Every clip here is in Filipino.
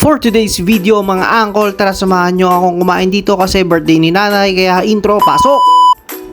For today's video mga angkol, tara samahan nyo akong kumain dito kasi birthday ni nanay, kaya intro, pasok!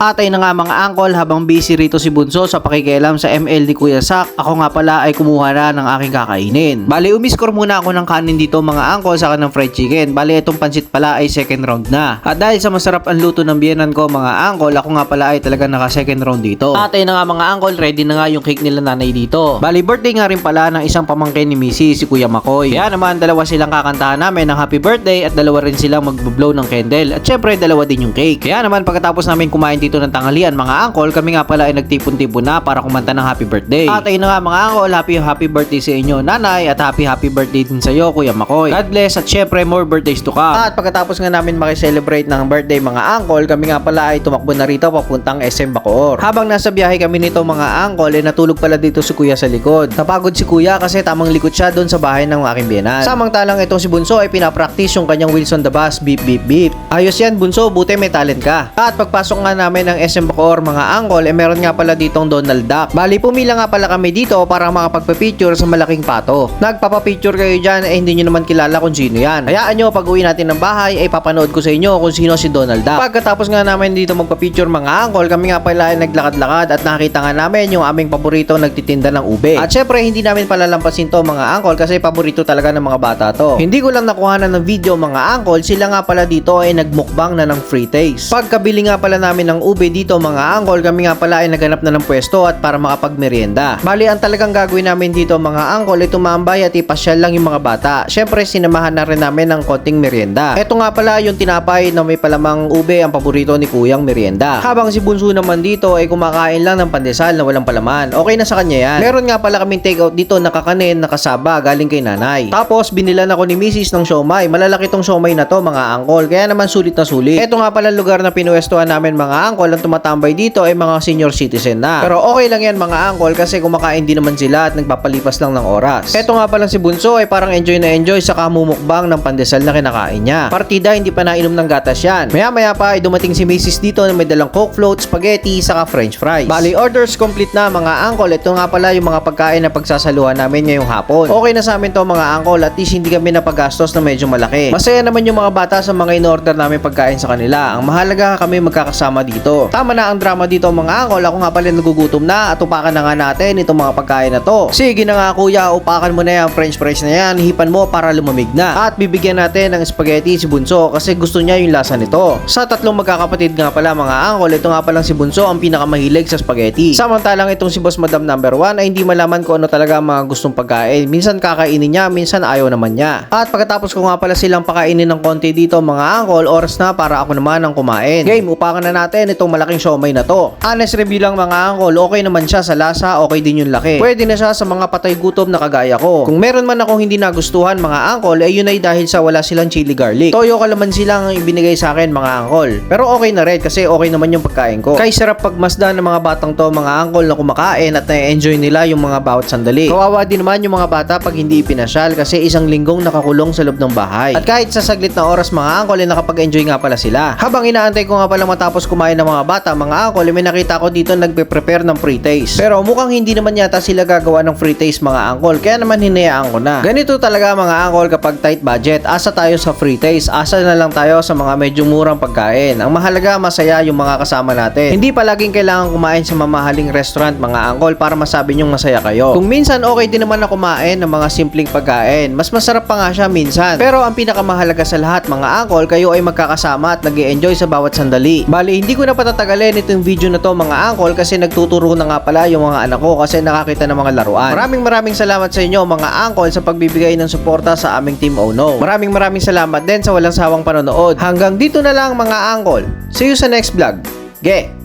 Atay na nga mga angkol, habang busy rito si Bunso sa pakikialam sa ML ni Kuya Sak, ako nga pala ay kumuha na ng aking kakainin. Bali, umiskor muna ako ng kanin dito mga angkol sa kanang fried chicken. Bali, itong pansit pala ay second round na. At dahil sa masarap ang luto ng biyenan ko mga angkol, ako nga pala ay talaga naka second round dito. Atay na nga mga angkol, ready na nga yung cake nila nanay dito. Bali, birthday nga rin pala ng isang pamangkin ni Missy, si Kuya Makoy. Kaya naman, dalawa silang kakantahan namin ng happy birthday at dalawa rin silang mag-blow ng candle. At syempre, dalawa din yung cake. Kaya naman, pagkatapos namin kumain dito ng tanghalian mga angkol, kami nga pala ay nagtipon-tipon na para kumanta ng happy birthday. At ayun na nga mga angkol, happy birthday sa inyo nanay at happy birthday din sa iyo Kuya Makoy. God bless at syempre more birthdays to come. At pagkatapos nga namin makiselebrate ng birthday mga angkol, kami nga pala ay tumakbo na rito papuntang SM Bacoor. Habang nasa biyahe kami nito mga angkol, ay natulog pala dito si Kuya sa likod. Napagod si Kuya kasi tamang likod siya doon sa bahay ng aking biyenan. Samantalang itong si Bunso ay pinapractice yung kanyang Wilson the Bus, beep beep beep. Ayos yan Bunso, buti may talent ka. At pagpasok nga namin ng SM Bacoor mga angkol, meron nga pala ditong Donald Duck. Bali, pumila nga pala kami dito para makapagpa-picture sa malaking pato. Nagpapa-picture kayo dyan, hindi nyo naman kilala kung sino yan. Hayaan nyo, pag uwi natin ng bahay, ay papanood ko sa inyo kung sino si Donald Duck. Pagkatapos nga namin dito magpa-picture mga angkol, kami nga pala ay naglakad-lakad at nakita nga namin yung aming paborito nagtitinda ng ube. At syempre, hindi namin palalampasin to mga angkol kasi paborito talaga ng mga bata to. Hindi ko lang nakuhanan ng video mga angkol, sila nga pala dito ay nagmukbang na ng free taste. Pagkabili nga pala namin ng ube dito mga angkol, kami nga pala ay naghanap na ng pwesto at para makapagmerienda. Bali, ang talagang gagawin namin dito mga angkol ay tumambay at ipasyal lang yung mga bata. Syempre, sinamahan na rin namin ng konting merienda. Ito nga pala yung tinapay na may palamang ube, ang paborito ni Kuyang merienda. Habang si Bunso naman dito ay kumakain lang ng pandesal na walang palaman. Okay na sa kanya yan. Meron nga pala kaming take out dito na kakanin, nakasaba, galing kay nanay. Tapos, binilan ako ni Mrs. ng siomay. Malalaki tong siomay na to mga angkol, kaya naman sulit na sulit. Ito nga pala lugar na pinuwestuhan namin mga angkol, ang tumatambay dito ay mga senior citizen na. Pero okay lang yan mga angkol kasi kumakain din naman sila at nagpapalipas lang ng oras. Eto nga pala si Bunso ay parang enjoy na enjoy sa kamumukbang ng pandesal na kinakain niya. Partida, hindi pa nainom ng gatas yan. Maya pa ay dumating si Mrs. dito na may dalang coke float, spaghetti, saka french fries. Bali, orders complete na mga angkol. Ito nga pala yung mga pagkain na pagsasaluhan namin ngayong hapon. Okay na sa amin to mga angkol, at least hindi kami napagastos na medyo malaki. Masaya naman yung mga bata sa mga in-order namin pagkain sa kanila. Ang mahalaga kami magkakasama dito. Tama na ang drama dito mga angkol, ako nga pala nagugutom na at upakan na nga natin itong mga pagkain na to. Sige na nga kuya, upakan mo na yung french fries na yan, hipan mo para lumamig na. At bibigyan natin ng spaghetti si Bunso kasi gusto niya yung lasa nito. Sa tatlong magkakapatid nga pala mga angkol, ito nga palang si Bunso ang pinakamahilig sa spaghetti. Samantalang itong si Boss Madam number 1 ay hindi malaman kung ano talaga mga gustong pagkain. Minsan kakainin niya, minsan ayaw naman niya. At pagkatapos ko nga pala silang pakainin ng konti dito mga angkol, oras na para ako naman ang kumain. Game, upakan na natin itong malaking siomay na to. Honest review lang mga angkol, okay naman siya sa lasa, okay din yung laki. Pwede na siya sa mga patay gutom na kagaya ko. Kung meron man akong hindi nagustuhan mga angkol, ay yun ay dahil sa wala silang chili garlic. Toyo kalamansi lang ibinigay sa akin mga angkol. Pero okay na rin kasi okay naman yung pagkain ko. Kay sarap pagmasdan ng mga batang to mga angkol na kumakain at na-enjoy nila yung mga bawat sandali. Kawawa din naman yung mga bata pag hindi ipinasyal kasi isang linggong nakakulong sa loob ng bahay. At kahit sa saglit na oras mga angkol ay nakapag-enjoy nga pala sila. Habang inaantay ko nga pala matapos kumain ng mga bata mga angkol, may nakita ko dito nagpe-prepare ng free taste. Pero mukhang hindi naman yata sila gagawa ng free taste mga angkol, kaya naman hinayaan ko na. Ganito talaga mga angkol kapag tight budget, asa tayo sa free taste, asa na lang tayo sa mga medyo murang pagkain. Ang mahalaga masaya yung mga kasama natin. Hindi palaging kailangan kumain sa mamahaling restaurant mga angkol para masabi nyong masaya kayo. Kung minsan okay din naman na kumain ng mga simpleng pagkain, mas masarap pa nga siya minsan. Pero ang pinakamahalaga sa lahat mga angkol, kayo ay magkakasama at nag-e-enjoy sa bawat sandali. Bali, hindi ko na patatagalin itong video na to mga angkol kasi nagtuturo na nga pala yung mga anak ko kasi nakakita ng mga laruan. Maraming salamat sa inyo mga angkol sa pagbibigay ng suporta sa aming Team Oh No. Maraming salamat din sa walang sawang panonood. Hanggang dito na lang mga angkol. See you sa next vlog. Ge!